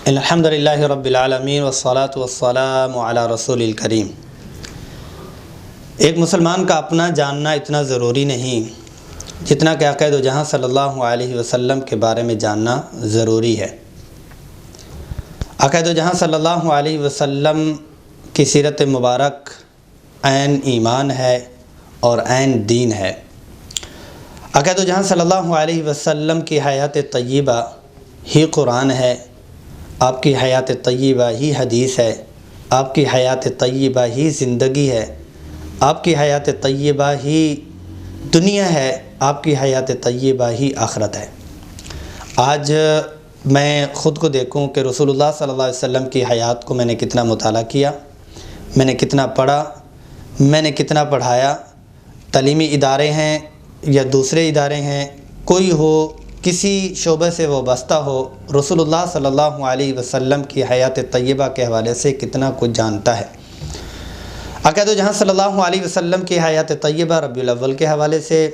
الحمدللہ رب العالمین والصلاة والسلام علی رسول الکریم۔ ایک مسلمان کا اپنا جاننا اتنا ضروری نہیں جتنا کہ عقائد و جہاں صلی اللہ علیہ وسلم کے بارے میں جاننا ضروری ہے۔ عقائد و جہاں صلی اللہ علیہ وسلم کی سیرت مبارک عین ایمان ہے اور عین دین ہے۔ عقائد و جہاں صلی اللہ علیہ وسلم کی حیات طیبہ ہی قرآن ہے، آپ کی حیات طیبہ ہی حدیث ہے، آپ کی حیات طیبہ ہی زندگی ہے، آپ کی حیات طیبہ ہی دنیا ہے، آپ کی حیات طیبہ ہی آخرت ہے۔ آج میں خود کو دیکھوں کہ رسول اللہ صلی اللہ علیہ وسلم کی حیات کو میں نے کتنا مطالعہ کیا، میں نے کتنا پڑھا، میں نے کتنا پڑھایا۔ تعلیمی ادارے ہیں یا دوسرے ادارے ہیں، کوئی ہو، کسی شعبے سے وابستہ ہو، رسول اللہ صلی اللہ علیہ وسلم کی حیات طیبہ کے حوالے سے کتنا کچھ جانتا ہے۔ عقائد و جہاں صلی اللہ علیہ وسلم کی حیات طیبہ ربیع الاول کے حوالے سے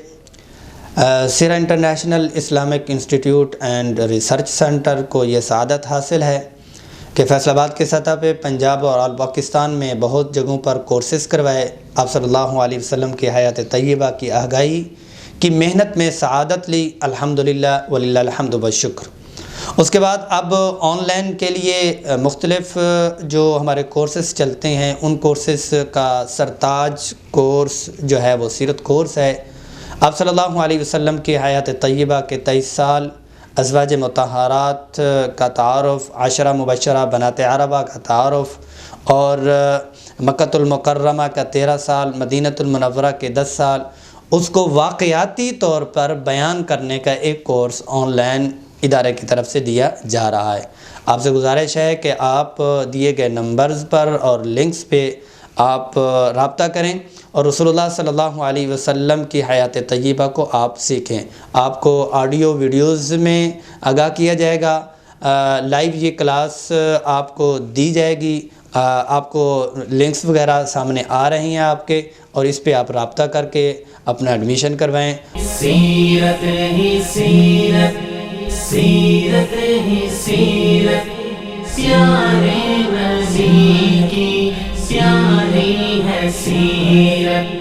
Seera international Islamic institute and research centre کو یہ سعادت حاصل ہے کہ فیصل آباد کے سطح پہ پنجاب اور آل پاکستان میں بہت جگہوں پر کورسز کروائے، آپ صلی اللہ علیہ وسلم کی حیات طیبہ کی آگاہی کی محنت میں سعادت لی، الحمدللہ وللہ الحمد والشکر۔ اس کے بعد اب آن لائن کے لیے مختلف جو ہمارے کورسز چلتے ہیں، ان کورسز کا سرتاج کورس جو ہے وہ سیرت کورس ہے۔ آپ صلی اللہ علیہ وسلم کی حیات طیبہ کے 23 سال، ازواج مطہرات کا تعارف، عشرہ مبشرہ بنات عربہ کا تعارف، اور مکۃ المکرمہ کا 13 سال، مدینۃ المنورہ کے 10 سال، اس کو واقعاتی طور پر بیان کرنے کا ایک کورس آن لائن ادارے کی طرف سے دیا جا رہا ہے۔ آپ سے گزارش ہے کہ آپ دیے گئے نمبرز پر اور لنکس پہ آپ رابطہ کریں اور رسول اللہ صلی اللہ علیہ وسلم کی حیات طیبہ کو آپ سیکھیں۔ آپ کو آڈیو ویڈیوز میں آگاہ کیا جائے گا، لائیو یہ کلاس آپ کو دی جائے گی، آپ کو لنکس وغیرہ سامنے آ رہی ہیں آپ کے، اور اس پہ آپ رابطہ کر کے اپنا ایڈمیشن کروائیں۔ سیرت ہی سیرت، سیرت ہی سیرت، پیارے نبی کی پیاری ہے سیرت۔